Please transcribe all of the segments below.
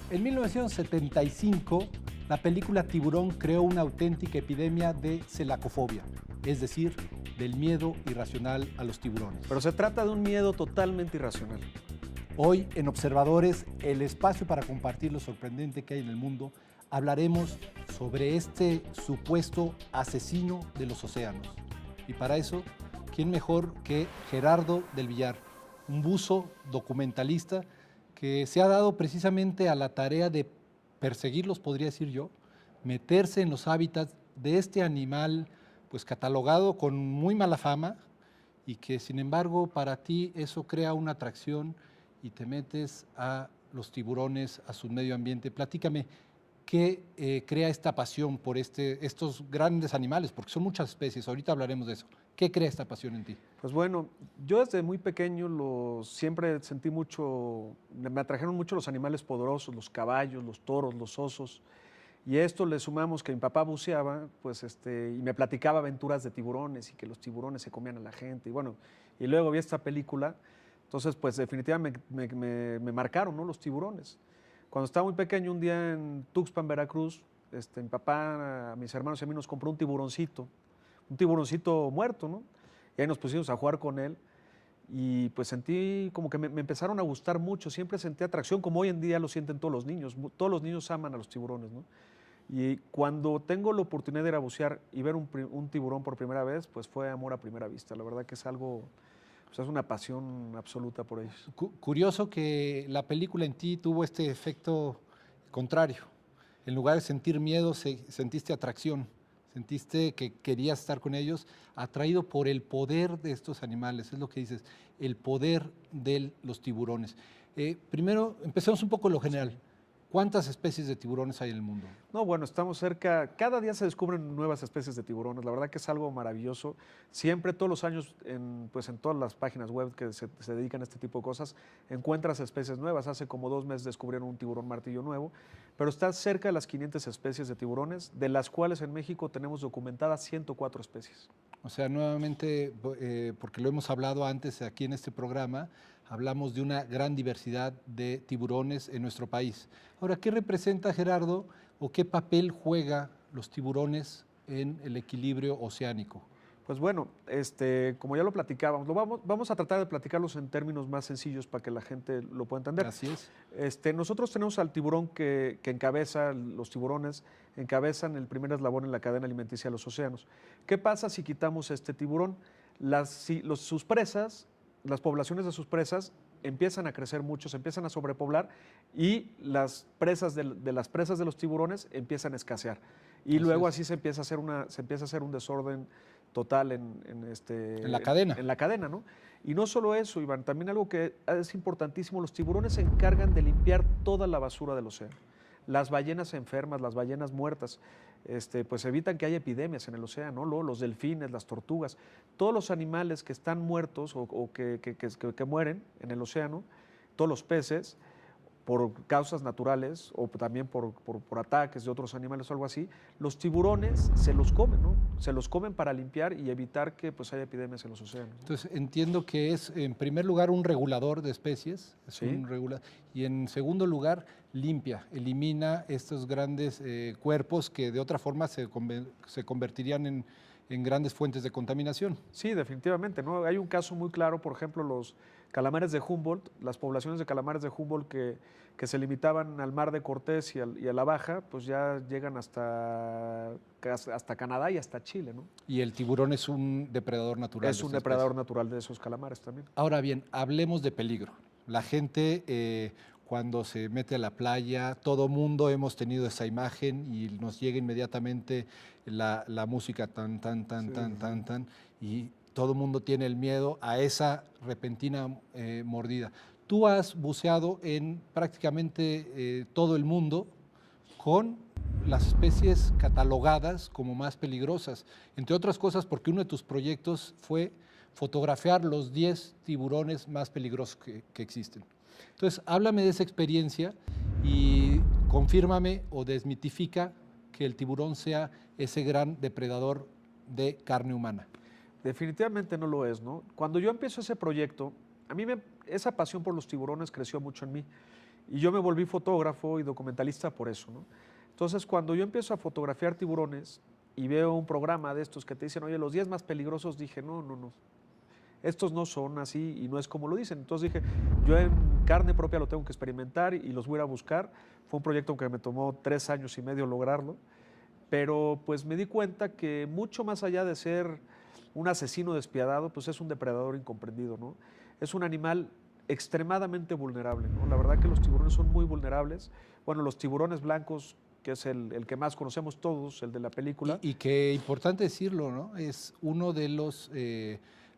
En 1975, la película Tiburón creó una auténtica epidemia de celacofobia, es decir, del miedo irracional a los tiburones. Pero se trata de un miedo totalmente irracional. Hoy, en Observadores, el espacio para compartir lo sorprendente que hay en el mundo, hablaremos sobre este supuesto asesino de los océanos. Y para eso, ¿quién mejor que Gerardo del Villar, un buzo documentalista que se ha dado precisamente a la tarea de perseguirlos, podría decir yo, meterse en los hábitats de este animal, pues catalogado con muy mala fama, y que sin embargo para ti eso crea una atracción y te metes a los tiburones, a su medio ambiente. Platícame, ¿qué crea esta pasión por estos grandes animales? Porque son muchas especies, ahorita hablaremos de eso. ¿Qué crea esta pasión en ti? Pues bueno, yo desde muy pequeño siempre sentí mucho, me atrajeron mucho los animales poderosos, los caballos, los toros, los osos. Y a esto le sumamos que mi papá buceaba, pues y me platicaba aventuras de tiburones y que los tiburones se comían a la gente. Y bueno, y luego vi esta película, entonces pues definitivamente me marcaron, ¿no?, los tiburones. Cuando estaba muy pequeño, un día en Tuxpan, Veracruz, mi papá, a mis hermanos y a mí nos compró un tiburoncito muerto, ¿no? Y ahí nos pusimos a jugar con él y pues sentí como que me empezaron a gustar mucho, siempre sentí atracción, como hoy en día lo sienten todos los niños aman a los tiburones, ¿no? Y cuando tengo la oportunidad de ir a bucear y ver un tiburón por primera vez, pues fue amor a primera vista, la verdad que es algo, pues es una pasión absoluta por ellos. Curioso que la película en ti tuvo este efecto contrario. En lugar de sentir miedo, sentiste atracción, sentiste que querías estar con ellos, atraído por el poder de estos animales, es lo que dices, el poder de los tiburones. Primero, empecemos un poco en lo general. ¿Cuántas especies de tiburones hay en el mundo? No, bueno, estamos cerca, cada día se descubren nuevas especies de tiburones, la verdad que es algo maravilloso. Siempre, todos los años, pues en todas las páginas web que se dedican a este tipo de cosas, encuentras especies nuevas. Hace como 2 meses descubrieron un tiburón martillo nuevo, pero está cerca de las 500 especies de tiburones, de las cuales en México tenemos documentadas 104 especies. O sea, nuevamente, porque lo hemos hablado antes aquí en este programa, hablamos de una gran diversidad de tiburones en nuestro país. Ahora, ¿qué representa, Gerardo, o qué papel juega los tiburones en el equilibrio oceánico? Pues bueno, como ya lo platicábamos, vamos a tratar de platicarlos en términos más sencillos para que la gente lo pueda entender. Así es. Nosotros tenemos al tiburón que encabeza, los tiburones encabezan el primer eslabón en la cadena alimenticia de los océanos. ¿Qué pasa si quitamos este tiburón? Sus presas, las poblaciones de sus presas empiezan a crecer mucho, se empiezan a sobrepoblar y las presas de las presas de los tiburones empiezan a escasear. Y luego así se empieza a hacer un desorden total en la cadena. En la cadena, ¿no? Y no solo eso, Iván, también algo que es importantísimo, los tiburones se encargan de limpiar toda la basura del océano. Las ballenas enfermas, las ballenas muertas, pues evitan que haya epidemias en el océano, ¿no? Los delfines, las tortugas, todos los animales que están muertos o que mueren en el océano, todos los peces, por causas naturales o también por ataques de otros animales o algo así, los tiburones se los comen, ¿no? Se los comen para limpiar y evitar que pues haya epidemias en los océanos, ¿no? Entonces, entiendo que es, en primer lugar, un regulador de especies, Sí. Y en segundo lugar, limpia, elimina estos grandes cuerpos que de otra forma se convertirían en grandes fuentes de contaminación. Sí, definitivamente, ¿no? Hay un caso muy claro, por ejemplo, los calamares de Humboldt, las poblaciones de calamares de Humboldt que se limitaban al mar de Cortés y a la Baja, pues ya llegan hasta Canadá y hasta Chile, ¿no? Y el tiburón es un depredador natural. Es un depredador natural de esos calamares también. Ahora bien, hablemos de peligro. La gente cuando se mete a la playa, todo mundo hemos tenido esa imagen y nos llega inmediatamente la música tan, tan, tan, tan, tan, tan, y todo mundo tiene el miedo a esa repentina mordida. Tú has buceado en prácticamente todo el mundo con las especies catalogadas como más peligrosas, entre otras cosas porque uno de tus proyectos fue fotografiar los 10 tiburones más peligrosos que existen. Entonces, háblame de esa experiencia y confírmame o desmitifica que el tiburón sea ese gran depredador de carne humana. Definitivamente no lo es, ¿no? Cuando yo empiezo ese proyecto, a mí esa pasión por los tiburones creció mucho en mí. Y yo me volví fotógrafo y documentalista por eso, ¿no? Entonces, cuando yo empiezo a fotografiar tiburones y veo un programa de estos que te dicen, oye, los 10 más peligrosos, dije, no, no, no. Estos no son así y no es como lo dicen. Entonces dije, yo en carne propia lo tengo que experimentar y los voy a ir a buscar. Fue un proyecto que me tomó 3 años y medio lograrlo, pero pues me di cuenta que mucho más allá de ser un asesino despiadado, pues es un depredador incomprendido, ¿no? Es un animal extremadamente vulnerable, ¿no? La verdad que los tiburones son muy vulnerables. Bueno, los tiburones blancos, que es el que más conocemos todos, el de la película. Y que importante decirlo, ¿no? Es uno de los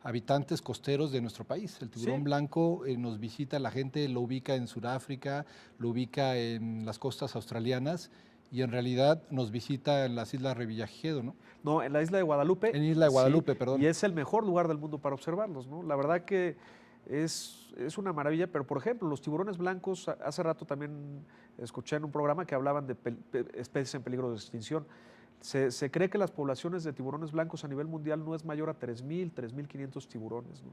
habitantes costeros de nuestro país. El tiburón Sí. blanco nos visita, la gente lo ubica en Sudáfrica, lo ubica en las costas australianas y en realidad nos visita en las Islas Revillagigedo, ¿no? No, en la isla de Guadalupe. En Isla de Guadalupe, sí, perdón. Y es el mejor lugar del mundo para observarlos, ¿no? La verdad que es una maravilla, pero por ejemplo, los tiburones blancos, hace rato también escuché en un programa que hablaban de especies en peligro de extinción. Se cree que las poblaciones de tiburones blancos a nivel mundial no es mayor a 3.000, 3.500 tiburones, ¿no?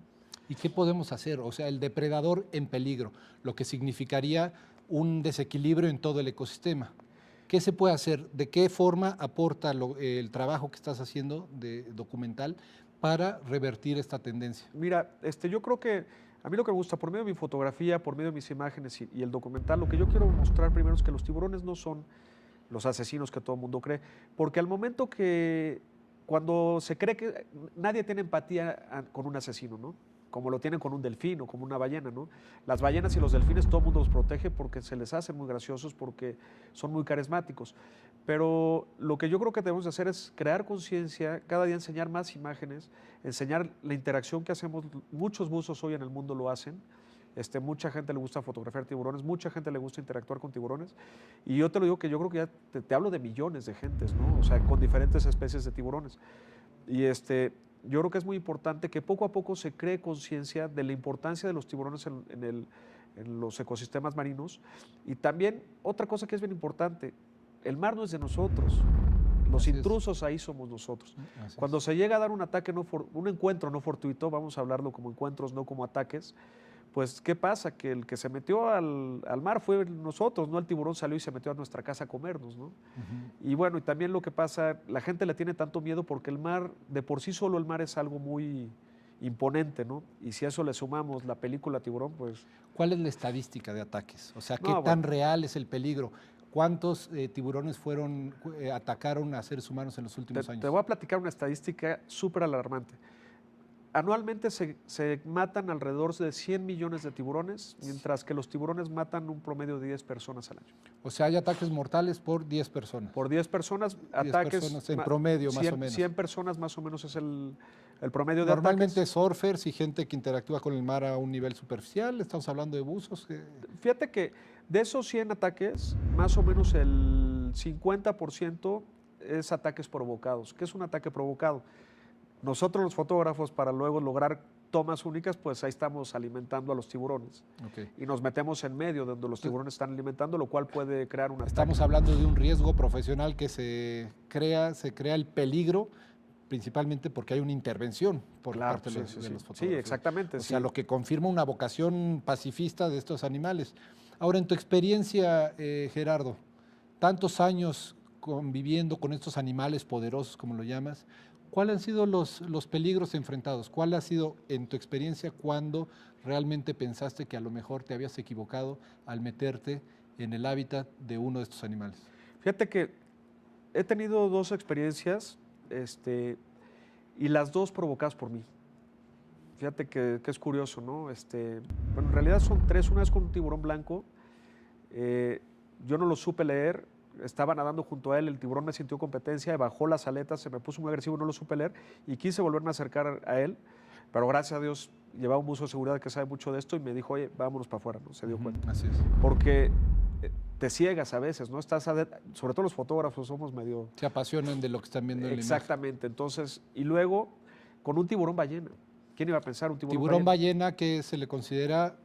¿Y qué podemos hacer? O sea, el depredador en peligro, lo que significaría un desequilibrio en todo el ecosistema. ¿Qué se puede hacer? ¿De qué forma aporta el trabajo que estás haciendo de documental para revertir esta tendencia? Mira, yo creo que a mí lo que me gusta, por medio de mi fotografía, por medio de mis imágenes y el documental, lo que yo quiero mostrar primero es que los tiburones no son los asesinos que todo el mundo cree, porque al momento cuando se cree que nadie tiene empatía con un asesino, ¿no? Como lo tienen con un delfín o como una ballena, ¿no? Las ballenas y los delfines todo el mundo los protege porque se les hace muy graciosos, porque son muy carismáticos. Pero lo que yo creo que debemos de hacer es crear conciencia, cada día enseñar más imágenes, enseñar la interacción que hacemos. Muchos buzos hoy en el mundo lo hacen. Mucha gente le gusta fotografiar tiburones, mucha gente le gusta interactuar con tiburones. Y yo te lo digo que yo creo que ya te hablo de millones de gentes, ¿no? O sea, con diferentes especies de tiburones. Y yo creo que es muy importante que poco a poco se cree conciencia de la importancia de los tiburones en los ecosistemas marinos. Y también otra cosa que es bien importante, el mar no es de nosotros. Los Así intrusos ahí somos nosotros. Así Cuando se llega a dar un ataque, un encuentro no fortuito, vamos a hablarlo como encuentros, no como ataques, pues ¿qué pasa? Que el que se metió al mar fue nosotros, no el tiburón salió y se metió a nuestra casa a comernos, ¿no? Y bueno, y también lo que pasa, la gente le tiene tanto miedo porque el mar, de por sí solo el mar es algo muy imponente, ¿no? Y si a eso le sumamos la película Tiburón, pues... ¿Cuál es la estadística de ataques? O sea, ¿qué No, tan bueno. real es el peligro? ¿Cuántos tiburones atacaron a seres humanos en los últimos años? Te voy a platicar una estadística súper alarmante. Anualmente se matan alrededor de 100 millones de tiburones, mientras que los tiburones matan un promedio de 10 personas al año. O sea, hay ataques mortales por 10 personas. Por 10 personas, 10 ataques... personas en promedio, 100, más o menos. 100 personas más o menos es el promedio de Normalmente ataques. surfers y gente que interactúa con el mar a un nivel superficial, estamos hablando de buzos. Fíjate que de esos 100 ataques, más o menos el 50% es ataques provocados. ¿Qué es un ataque provocado? Nosotros los fotógrafos, para luego lograr tomas únicas, pues ahí estamos alimentando a los tiburones. Okay. Y nos metemos en medio de donde los tiburones están alimentando, lo cual puede crear un ataque. Estamos hablando de un riesgo profesional que se crea el peligro, principalmente porque hay una intervención por parte de los fotógrafos. Sí, exactamente. O sea, lo que confirma una vocación pacifista de estos animales. Ahora, en tu experiencia, Gerardo, tantos años conviviendo con estos animales poderosos, como lo llamas, ¿cuáles han sido los peligros enfrentados? ¿Cuál ha sido, en tu experiencia, cuando realmente pensaste que a lo mejor te habías equivocado al meterte en el hábitat de uno de estos animales? Fíjate que he tenido 2 experiencias y las 2 provocadas por mí. Fíjate que es curioso, ¿no? Bueno, en realidad son 3. Una es con un tiburón blanco. Yo no lo supe leer. Estaba nadando junto a él, el tiburón me sintió competencia, bajó las aletas, se me puso muy agresivo, no lo supe leer y quise volverme a acercar a él, pero gracias a Dios llevaba un buzo de seguridad que sabe mucho de esto y me dijo, oye, vámonos para afuera, ¿no? Se dio cuenta. Así es. Porque te ciegas a veces, ¿no? Sobre todo los fotógrafos somos medio... Se apasionan de lo que están viendo en la imagen. Exactamente, entonces, y luego con un tiburón ballena. ¿Quién iba a pensar un tiburón ballena? Que se le considera,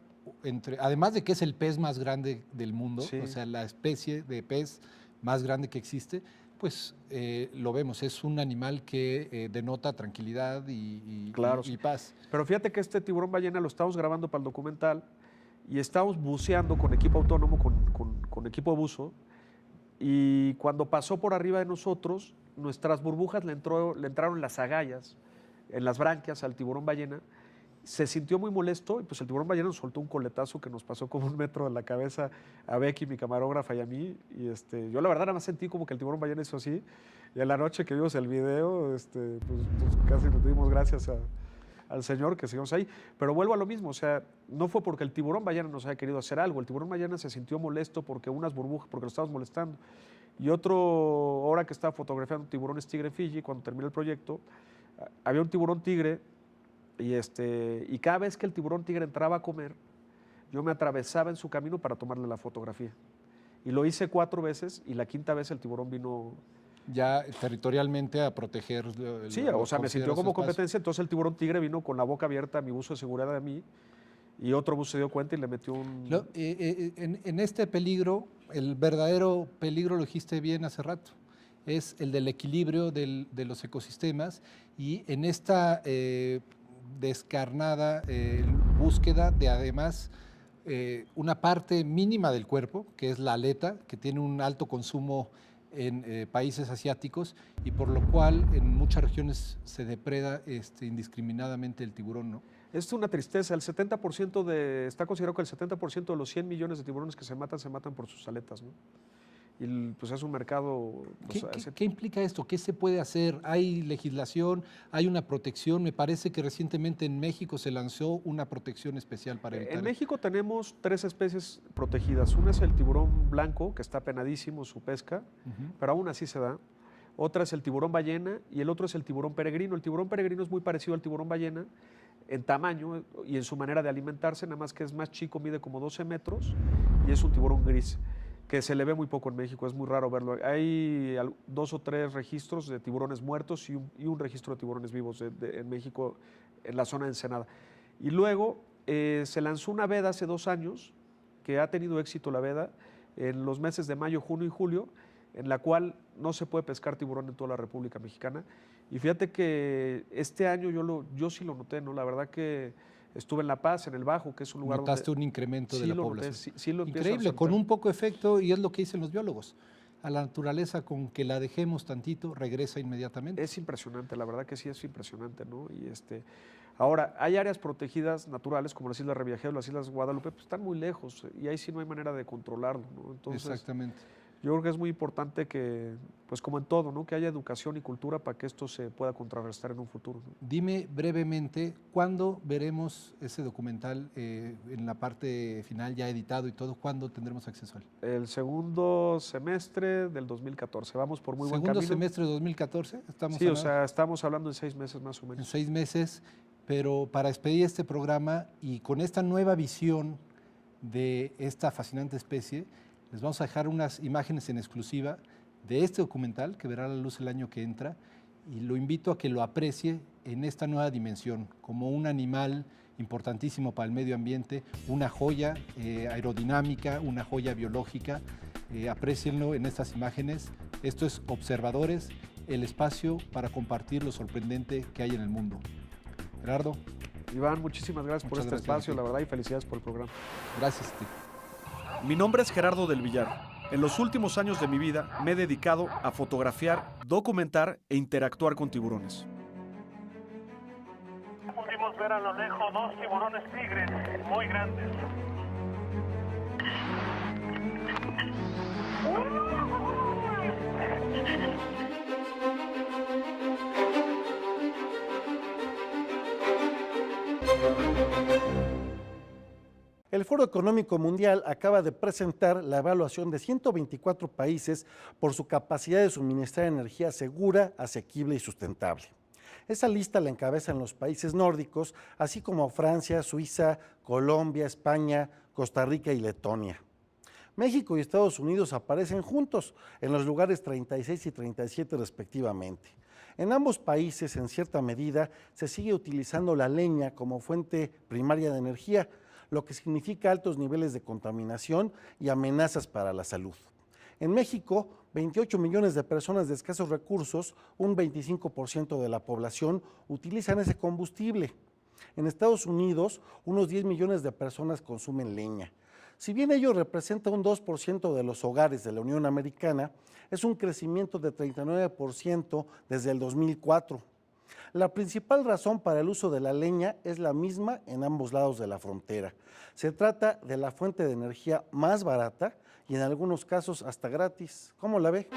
además de que es el pez más grande del mundo, Sí. o sea, la especie de pez más grande que existe, Pues lo vemos, es un animal que denota tranquilidad Claro, y paz. pero fíjate que este tiburón ballena lo estamos grabando para el documental y estamos buceando con equipo autónomo, con equipo de buzo, y cuando pasó por arriba de nosotros, nuestras burbujas le entraron las agallas, en las branquias al tiburón ballena, se sintió muy molesto y pues el tiburón ballena nos soltó un coletazo que nos pasó como 1 metro de la cabeza a Becky, mi camarógrafa, y a mí. Y yo la verdad nada más sentí como que el tiburón ballena hizo así. Y en la noche que vimos el video, pues casi nos dimos gracias al Señor que seguimos ahí. Pero vuelvo a lo mismo, o sea, no fue porque el tiburón ballena nos haya querido hacer algo. El tiburón ballena se sintió molesto porque unas burbujas, porque lo estábamos molestando. Y hora que estaba fotografiando tiburones tigre en Fiji, cuando terminé el proyecto, había un tiburón tigre. Y cada vez que el tiburón tigre entraba a comer, yo me atravesaba en su camino para tomarle la fotografía. Y lo hice 4 veces y la 5ª vez el tiburón vino. Ya territorialmente a proteger. Sí, o sea, me sintió como competencia, entonces el tiburón tigre vino con la boca abierta a mi buzo de seguridad a mí y otro buzo se dio cuenta y le metió un... En este peligro, el verdadero peligro, lo dijiste bien hace rato, es el del equilibrio de los ecosistemas y en esta descarnada búsqueda de además una parte mínima del cuerpo, que es la aleta, que tiene un alto consumo en países asiáticos y por lo cual en muchas regiones se depreda indiscriminadamente el tiburón, ¿no? Es una tristeza, está considerado que el 70% de los 100 millones de tiburones que se matan por sus aletas, ¿no? Y pues es un mercado... Pues, ¿Qué implica esto? ¿Qué se puede hacer? ¿Hay legislación? ¿Hay una protección? Me parece que recientemente en México se lanzó una protección especial para evitar... En México tenemos 3 especies protegidas. Una es el tiburón blanco, que está penadísimo su pesca, pero aún así se da. Otra es el tiburón ballena y el otro es el tiburón peregrino. El tiburón peregrino es muy parecido al tiburón ballena en tamaño y en su manera de alimentarse, nada más que es más chico, mide como 12 metros y es un tiburón gris, que se le ve muy poco en México, es muy raro verlo. Hay 2 o 3 registros de tiburones muertos y un registro de tiburones vivos en México, en la zona de Ensenada. Y luego se lanzó una veda hace 2 años, que ha tenido éxito la veda, en los meses de mayo, junio y julio, en la cual no se puede pescar tiburón en toda la República Mexicana. Y fíjate que este año yo sí lo noté, ¿no? La verdad que estuve en La Paz, en el Bajo, que es un lugar ¿Notaste un incremento de la población? Sí lo increíble, con un poco efecto, y es lo que dicen los biólogos. A la naturaleza, con que la dejemos tantito, regresa inmediatamente. Es impresionante, la verdad que sí es impresionante, ¿no? Y ahora, hay áreas protegidas naturales, como las Islas Revillagigedo, las Islas Guadalupe, pues están muy lejos, y ahí sí no hay manera de controlarlo, ¿no? Entonces, exactamente. Yo creo que es muy importante que, pues como en todo, ¿no? Que haya educación y cultura para que esto se pueda contrarrestar en un futuro, ¿no? Dime brevemente, ¿cuándo veremos ese documental en la parte final ya editado y todo? ¿Cuándo tendremos acceso a él? El segundo semestre del 2014. Vamos por muy buen camino. ¿Segundo semestre de 2014? Sí, o sea, estamos hablando en 6 meses más o menos. En 6 meses, pero para despedir este programa y con esta nueva visión de esta fascinante especie, les vamos a dejar unas imágenes en exclusiva de este documental que verá la luz el año que entra y lo invito a que lo aprecie en esta nueva dimensión, como un animal importantísimo para el medio ambiente, una joya aerodinámica, una joya biológica. Aprécienlo en estas imágenes. Esto es Observadores, el espacio para compartir lo sorprendente que hay en el mundo. Gerardo. Iván, muchísimas gracias por este espacio, la verdad, y felicidades por el programa. Gracias, Steve. Mi nombre es Gerardo del Villar. En los últimos años de mi vida me he dedicado a fotografiar, documentar e interactuar con tiburones. Pudimos ver a lo lejos 2 tiburones tigres muy grandes. El Foro Económico Mundial acaba de presentar la evaluación de 124 países por su capacidad de suministrar energía segura, asequible y sustentable. Esa lista la encabezan los países nórdicos, así como Francia, Suiza, Colombia, España, Costa Rica y Letonia. México y Estados Unidos aparecen juntos en los lugares 36 y 37 respectivamente. En ambos países, en cierta medida, se sigue utilizando la leña como fuente primaria de energía, lo que significa altos niveles de contaminación y amenazas para la salud. En México, 28 millones de personas de escasos recursos, un 25% de la población, utilizan ese combustible. En Estados Unidos, unos 10 millones de personas consumen leña. Si bien ello representa un 2% de los hogares de la Unión Americana, es un crecimiento de 39% desde el 2004. La principal razón para el uso de la leña es la misma en ambos lados de la frontera. Se trata de la fuente de energía más barata y en algunos casos hasta gratis. ¿Cómo la ve?